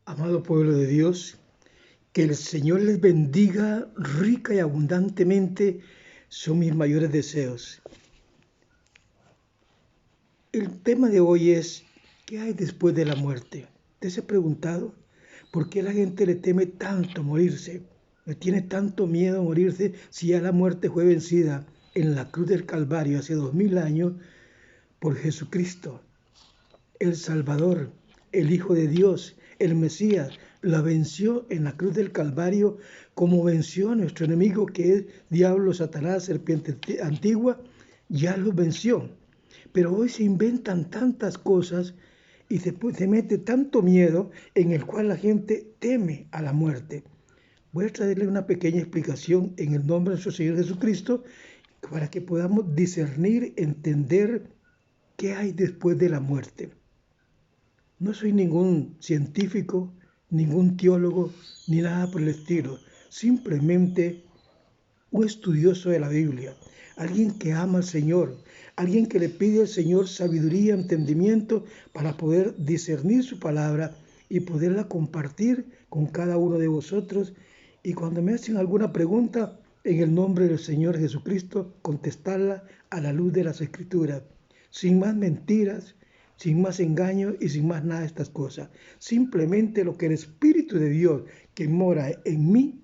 Amado pueblo de Dios, que el Señor les bendiga rica y abundantemente son mis mayores deseos. El tema de hoy es, ¿qué hay después de la muerte? ¿Te has preguntado por qué la gente le teme tanto morirse? ¿Le tiene tanto miedo a morirse si ya la muerte fue vencida en la cruz del Calvario hace 2000 años por Jesucristo, el Salvador, el Hijo de Dios, el Mesías? La venció en la cruz del Calvario como venció a nuestro enemigo que es diablo, Satanás, serpiente antigua, ya lo venció. Pero hoy se inventan tantas cosas y se mete tanto miedo en el cual la gente teme a la muerte. Voy a traerle una pequeña explicación en el nombre de nuestro Señor Jesucristo para que podamos discernir, entender qué hay después de la muerte. No soy ningún científico, ningún teólogo, ni nada por el estilo. Simplemente un estudioso de la Biblia, alguien que ama al Señor, alguien que le pide al Señor sabiduría, entendimiento para poder discernir su palabra y poderla compartir con cada uno de vosotros. Y cuando me hacen alguna pregunta, en el nombre del Señor Jesucristo, contestarla a la luz de las Escrituras, sin más mentiras, sin más engaño y sin más nada de estas cosas. Simplemente lo que el Espíritu de Dios que mora en mí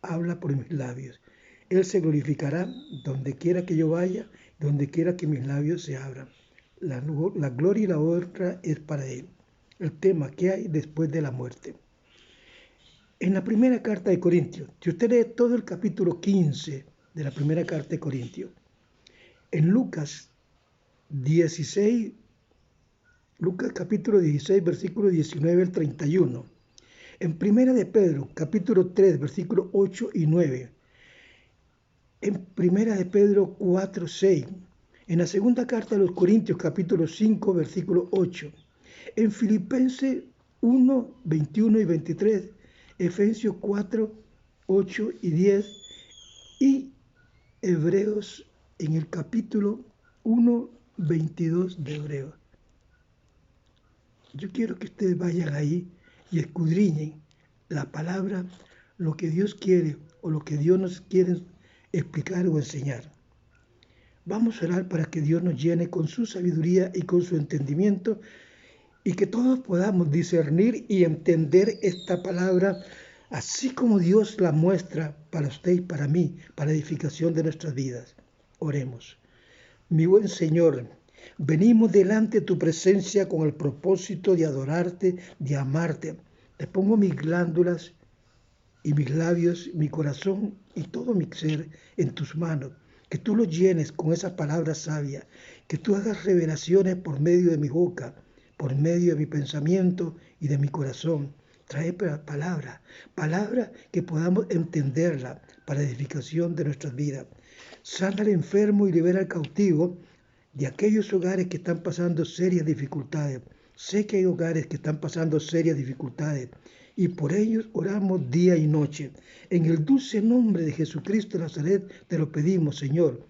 habla por mis labios. Él se glorificará donde quiera que yo vaya, donde quiera que mis labios se abran. La gloria y la honra es para Él. El tema, ¿qué hay después de la muerte? En la primera carta de Corintios, si usted lee todo el capítulo 15 de la primera carta de Corintios, en Lucas capítulo 16, versículo 19 al 31, en primera de Pedro, capítulo 3, versículos 8 y 9, en primera de Pedro 4, 6, en la segunda carta de los Corintios, capítulo 5, versículo 8, en Filipenses 1, 21 y 23, Efesios 4, 8 y 10 y Hebreos en el capítulo 1, 22 de Hebreos. Yo quiero que ustedes vayan ahí y escudriñen la palabra, lo que Dios quiere o lo que Dios nos quiere explicar o enseñar. Vamos a orar para que Dios nos llene con su sabiduría y con su entendimiento y que todos podamos discernir y entender esta palabra así como Dios la muestra para usted y para mí, para edificación de nuestras vidas. Oremos. Mi buen Señor, venimos delante de tu presencia con el propósito de adorarte, de amarte. Te pongo mis glándulas y mis labios, mi corazón y todo mi ser en tus manos. Que tú lo llenes con esa palabra sabia, que tú hagas revelaciones por medio de mi boca, por medio de mi pensamiento y de mi corazón. Trae palabra que podamos entenderla para edificación de nuestras vidas. Sana al enfermo y libera al cautivo de aquellos hogares que están pasando serias dificultades. Sé que hay hogares que están pasando serias dificultades y por ellos oramos día y noche. En el dulce nombre de Jesucristo de Nazaret te lo pedimos, Señor.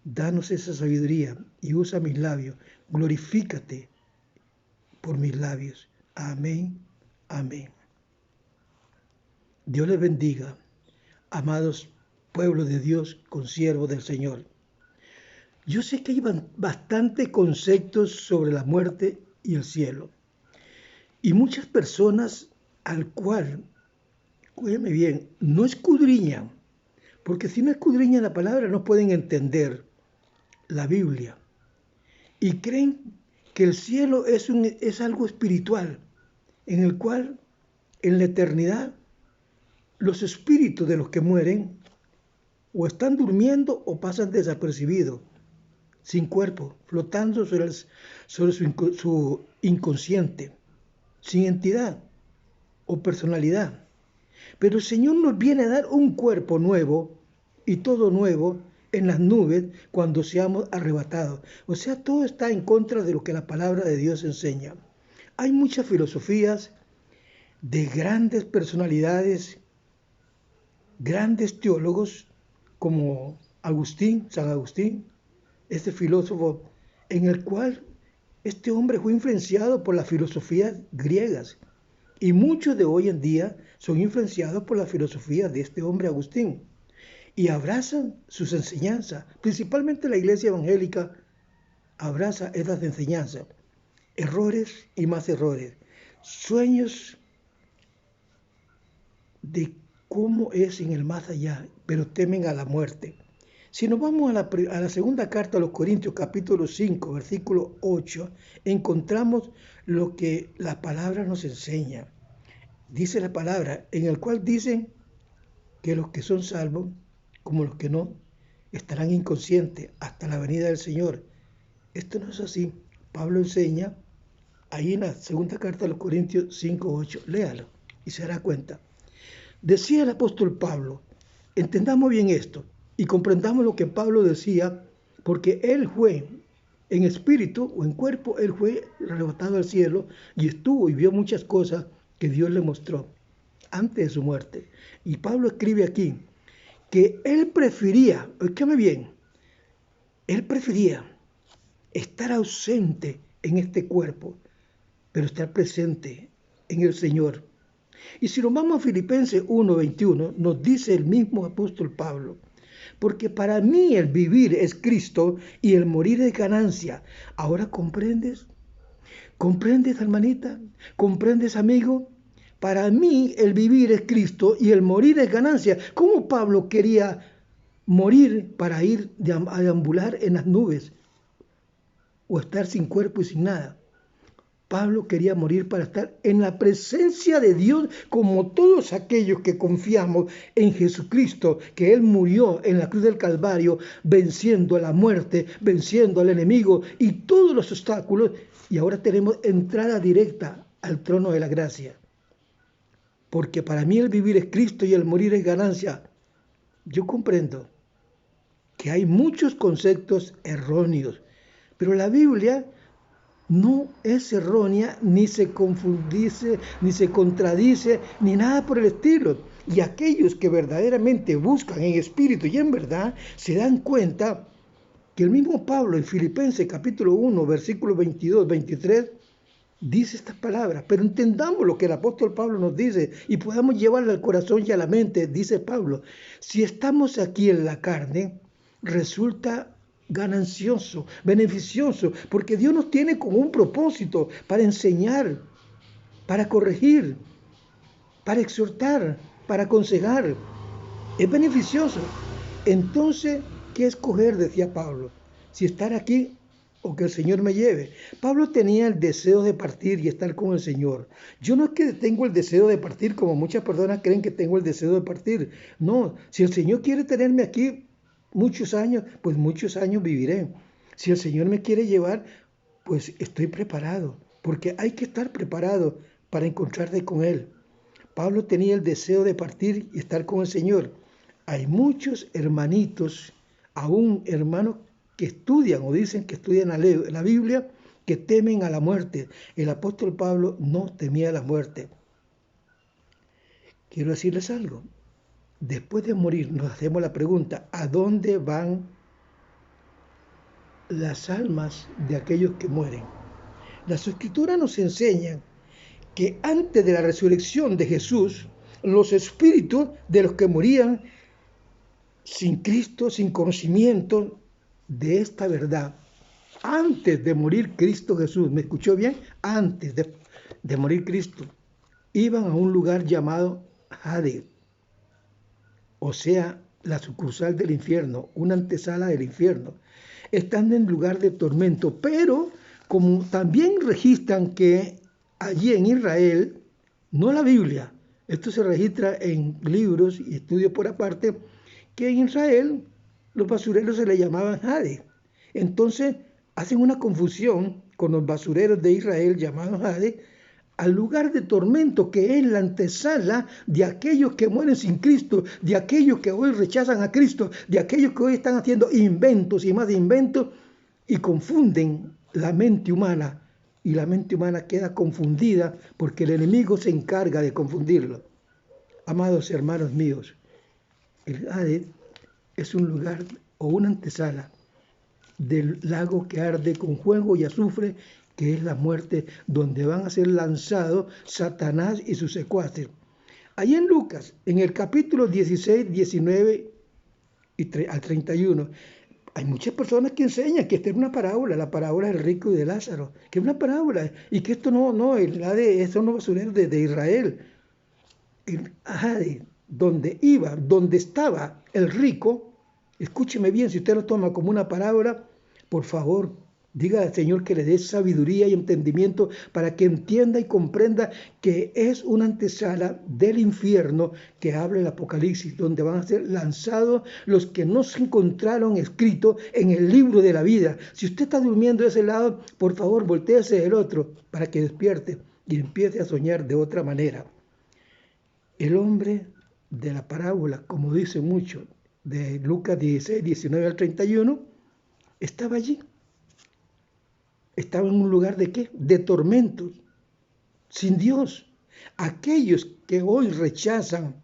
Danos esa sabiduría y usa mis labios. Glorifícate por mis labios. Amén, amén. Dios les bendiga, amados pueblos de Dios, consiervos del Señor. Yo sé que hay bastantes conceptos sobre la muerte y el cielo. Y muchas personas al cual, escúcheme bien, no escudriñan, porque si no escudriñan la palabra no pueden entender la Biblia. Y creen que el cielo es algo espiritual, en el cual en la eternidad los espíritus de los que mueren o están durmiendo o pasan desapercibidos, sin cuerpo, flotando sobre su inconsciente, sin entidad o personalidad. Pero el Señor nos viene a dar un cuerpo nuevo y todo nuevo en las nubes cuando seamos arrebatados. O sea, todo está en contra de lo que la palabra de Dios enseña. Hay muchas filosofías de grandes personalidades, grandes teólogos como San Agustín, este filósofo en el cual este hombre fue influenciado por las filosofías griegas Y muchos de hoy en día son influenciados por la filosofía de este hombre Agustín y abrazan sus enseñanzas. Principalmente la iglesia evangélica abraza esas enseñanzas. Errores y más errores. Sueños de cómo es en el más allá, pero temen a la muerte. Si nos vamos a la segunda carta a los Corintios, capítulo 5, versículo 8, encontramos lo que la palabra nos enseña. Dice la palabra, en el cual dicen que los que son salvos, como los que no, estarán inconscientes hasta la venida del Señor. Esto no es así. Pablo enseña ahí en la segunda carta a los Corintios 5, 8. Léalo y se dará cuenta. Decía el apóstol Pablo, entendamos bien esto y comprendamos lo que Pablo decía, porque él fue en espíritu o en cuerpo, él fue arrebatado al cielo y estuvo y vio muchas cosas que Dios le mostró antes de su muerte. Y Pablo escribe aquí que él prefería, escúchame bien, él prefería estar ausente en este cuerpo, pero estar presente en el Señor. Y si nos vamos a Filipenses 1:21, nos dice el mismo apóstol Pablo, porque para mí el vivir es Cristo y el morir es ganancia. ¿Ahora comprendes? ¿Comprendes, hermanita? ¿Comprendes, amigo? Para mí el vivir es Cristo y el morir es ganancia. ¿Cómo Pablo quería morir para ir a deambular en las nubes o estar sin cuerpo y sin nada? Pablo quería morir para estar en la presencia de Dios como todos aquellos que confiamos en Jesucristo, que Él murió en la cruz del Calvario, venciendo a la muerte, venciendo al enemigo y todos los obstáculos, y ahora tenemos entrada directa al trono de la gracia. Porque para mí el vivir es Cristo y el morir es ganancia. Yo comprendo que hay muchos conceptos erróneos, pero la Biblia no es errónea, ni se confundice, ni se contradice, ni nada por el estilo. Y aquellos que verdaderamente buscan en espíritu y en verdad, se dan cuenta que el mismo Pablo en Filipenses capítulo 1, versículos 22, 23, dice estas palabras. Pero entendamos lo que el apóstol Pablo nos dice y podamos llevarlo al corazón y a la mente. Dice Pablo, si estamos aquí en la carne, resulta ganancioso, beneficioso, porque Dios nos tiene con un propósito para enseñar, para corregir, para exhortar, para aconsejar. Es beneficioso. Entonces, ¿qué escoger? Decía Pablo. Si estar aquí o que el Señor me lleve. Pablo tenía el deseo de partir y estar con el Señor. Yo no es que tengo el deseo de partir, como muchas personas creen que tengo el deseo de partir. No, si el Señor quiere tenerme aquí muchos años, pues muchos años viviré. Si el Señor me quiere llevar, pues estoy preparado, porque hay que estar preparado para encontrarse con Él. Pablo tenía el deseo de partir y estar con el Señor. Hay muchos hermanitos, aún hermanos que estudian o dicen que estudian la Biblia, que temen a la muerte. El apóstol Pablo no temía la muerte. Quiero decirles algo. Después de morir nos hacemos la pregunta, ¿a dónde van las almas de aquellos que mueren? Las Escrituras nos enseñan que antes de la resurrección de Jesús, los espíritus de los que morían sin Cristo, sin conocimiento de esta verdad, antes de morir Cristo Jesús, ¿me escuchó bien? Antes de morir Cristo, iban a un lugar llamado Hades, o sea, la sucursal del infierno, una antesala del infierno, estando en lugar de tormento, pero como también registran que allí en Israel, no la Biblia, esto se registra en libros y estudios por aparte, que en Israel los basureros se le llamaban Hades. Entonces hacen una confusión con los basureros de Israel llamados Hades, al lugar de tormento que es la antesala de aquellos que mueren sin Cristo, de aquellos que hoy rechazan a Cristo, de aquellos que hoy están haciendo inventos y más inventos y confunden la mente humana. Y la mente humana queda confundida porque el enemigo se encarga de confundirlo. Amados hermanos míos, el Hades es un lugar o una antesala del lago que arde con fuego y azufre que es la muerte donde van a ser lanzados Satanás y sus secuaces. Ahí en Lucas, en el capítulo 16, 19 al 31, hay muchas personas que enseñan que esta es una parábola, la parábola del rico y de Lázaro, que es una parábola, y que esto esto no va a suceder de Israel. En Hades, donde estaba el rico, escúcheme bien, si usted lo toma como una parábola, por favor, diga al Señor que le dé sabiduría y entendimiento para que entienda y comprenda que es una antesala del infierno que habla el Apocalipsis, donde van a ser lanzados los que no se encontraron escritos en el libro de la vida. Si usted está durmiendo de ese lado, por favor, voltéese del otro para que despierte y empiece a soñar de otra manera. El hombre de la parábola, como dice mucho, de Lucas 16, 19 al 31, estaba allí. Estaba en un lugar de ¿qué? De tormentos, sin Dios. Aquellos que hoy rechazan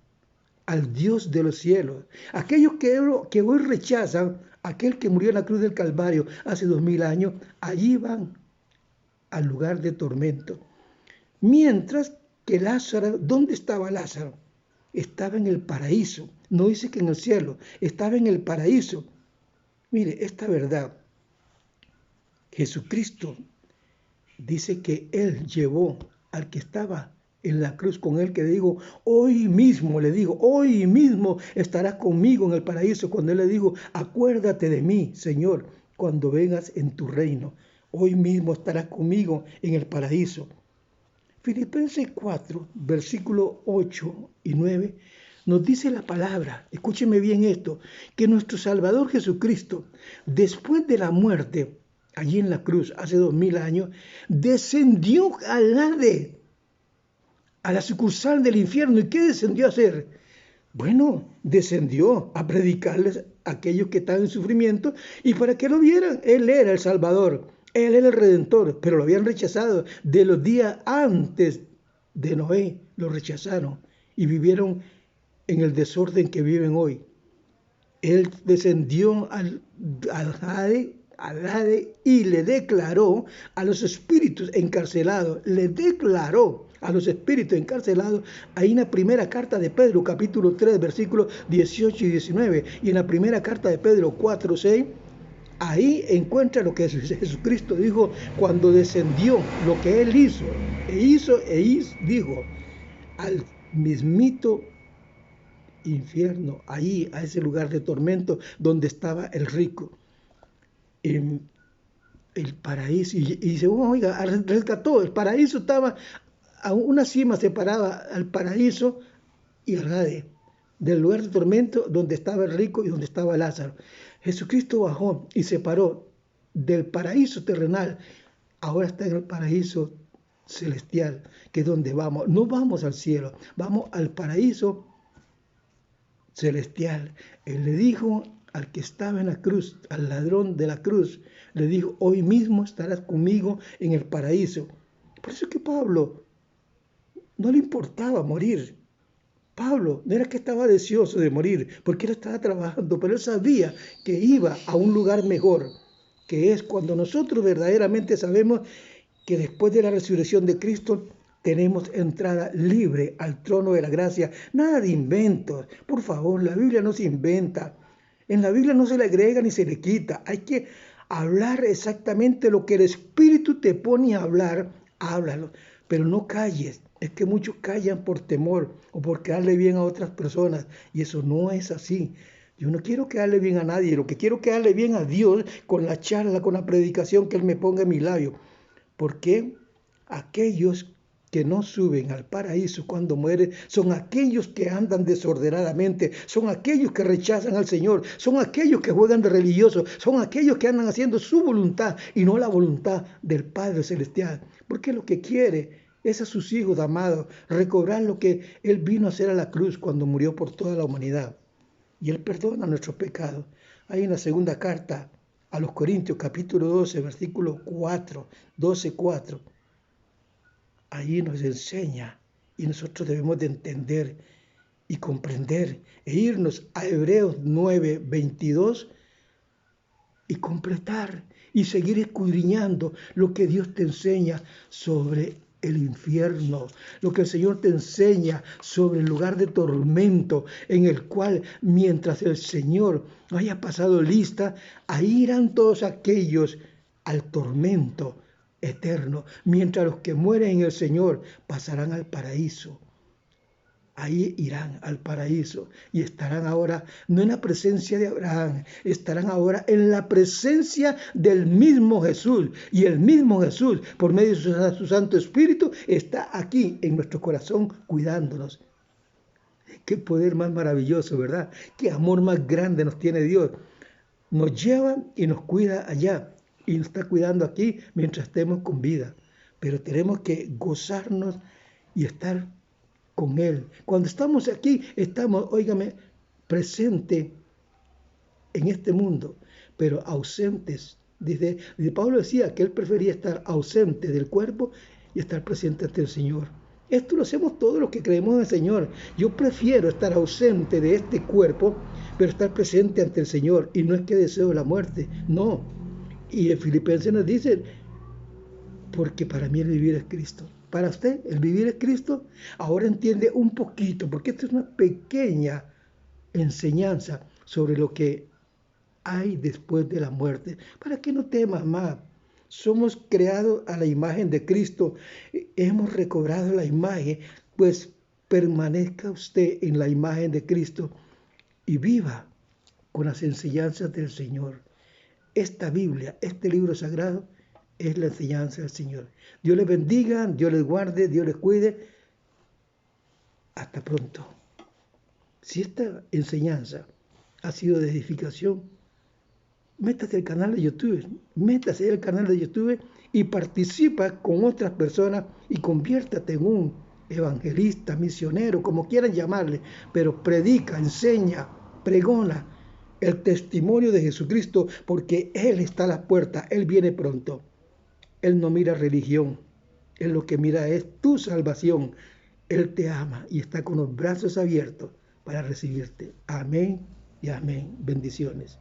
al Dios de los cielos, aquellos que hoy rechazan a aquel que murió en la cruz del Calvario hace 2000 años, allí van al lugar de tormento. Mientras que Lázaro, ¿dónde estaba Lázaro? Estaba en el paraíso. No dice que en el cielo, estaba en el paraíso. Mire, esta verdad, Jesucristo dice que Él llevó al que estaba en la cruz con Él, que le digo, hoy mismo estarás conmigo en el paraíso. Cuando Él le dijo, acuérdate de mí, Señor, cuando vengas en tu reino. Hoy mismo estarás conmigo en el paraíso. Filipenses 4, versículos 8 y 9, nos dice la palabra, escúcheme bien esto, que nuestro Salvador Jesucristo, después de la muerte, allí en la cruz, hace 2000 años, descendió al Hades, a la sucursal del infierno. ¿Y qué descendió a hacer? Bueno, descendió a predicarles a aquellos que estaban en sufrimiento y para que lo vieran. Él era el Salvador. Él era el Redentor, pero lo habían rechazado. De los días antes de Noé lo rechazaron y vivieron en el desorden que viven hoy. Él descendió al Hades y le declaró a los espíritus encarcelados, ahí en la primera carta de Pedro, capítulo 3, versículos 18 y 19, y en la primera carta de Pedro 4, 6, ahí encuentra lo que Jesucristo dijo cuando descendió, lo que Él hizo, dijo, al mismito infierno, ahí, a ese lugar de tormento donde estaba el rico, en el paraíso. Y dice, oiga, rescató, el paraíso estaba a una cima separada al paraíso y al Hades, del lugar de tormento donde estaba el rico y donde estaba Lázaro. Jesucristo bajó y se paró del paraíso terrenal, ahora está en el paraíso celestial, que es donde vamos. No vamos al cielo, vamos al paraíso celestial. Él le dijo al que estaba en la cruz, al ladrón de la cruz, le dijo, hoy mismo estarás conmigo en el paraíso. Por eso es que Pablo no le importaba morir. Pablo no era que estaba deseoso de morir, porque él estaba trabajando, pero él sabía que iba a un lugar mejor, que es cuando nosotros verdaderamente sabemos que después de la resurrección de Cristo tenemos entrada libre al trono de la gracia. Nada de inventos, por favor, la Biblia no se inventa. En la Biblia no se le agrega ni se le quita. Hay que hablar exactamente lo que el Espíritu te pone a hablar, háblalo, pero no calles. Es que muchos callan por temor o por quedarle bien a otras personas, y eso no es así. Yo no quiero quedarle bien a nadie, lo que quiero es quedarle bien a Dios con la charla, con la predicación que Él me ponga en mi labio. Porque aquellos que no suben al paraíso cuando mueren son aquellos que andan desordenadamente, son aquellos que rechazan al Señor, son aquellos que juegan de religiosos, son aquellos que andan haciendo su voluntad y no la voluntad del Padre Celestial. Porque lo que quiere es a sus hijos amados recobrar lo que Él vino a hacer a la cruz cuando murió por toda la humanidad. Y Él perdona nuestros pecados. Ahí en la segunda carta a los Corintios, capítulo 12, versículo 4, 12, 4. Ahí nos enseña y nosotros debemos de entender y comprender e irnos a Hebreos 9, 22 y completar y seguir escudriñando lo que Dios te enseña sobre el infierno, lo que el Señor te enseña sobre el lugar de tormento en el cual mientras el Señor no haya pasado lista, ahí irán todos aquellos al tormento eterno, mientras los que mueren en el Señor pasarán al paraíso. Ahí irán al paraíso y estarán ahora no en la presencia de Abraham, estarán ahora en la presencia del mismo Jesús. Y el mismo Jesús, por medio de su Santo Espíritu, está aquí en nuestro corazón cuidándonos. Qué poder más maravilloso, ¿verdad? Qué amor más grande nos tiene Dios. Nos lleva y nos cuida allá y nos está cuidando aquí mientras estemos con vida. Pero tenemos que gozarnos y estar con Él. Cuando estamos aquí, estamos, óigame, presentes en este mundo, pero ausentes. Dice Pablo decía que él prefería estar ausente del cuerpo y estar presente ante el Señor. Esto lo hacemos todos los que creemos en el Señor. Yo prefiero estar ausente de este cuerpo, pero estar presente ante el Señor. Y no es que deseo la muerte, no. Y en Filipenses nos dice, porque para mí el vivir es Cristo. Para usted, el vivir es Cristo. Ahora entiende un poquito, porque esta es una pequeña enseñanza sobre lo que hay después de la muerte. Para que no temas más. Somos creados a la imagen de Cristo. Hemos recobrado la imagen, pues permanezca usted en la imagen de Cristo y viva con las enseñanzas del Señor. Esta Biblia, este libro sagrado, es la enseñanza del Señor. Dios les bendiga, Dios les guarde, Dios les cuide. Hasta pronto. Si esta enseñanza ha sido de edificación, métase al canal de YouTube, métase al canal de YouTube y participa con otras personas y conviértate en un evangelista, misionero, como quieran llamarle, pero predica, enseña, pregona el testimonio de Jesucristo, porque Él está a la puerta, Él viene pronto. Él no mira religión, Él lo que mira es tu salvación. Él te ama y está con los brazos abiertos para recibirte. Amén y amén. Bendiciones.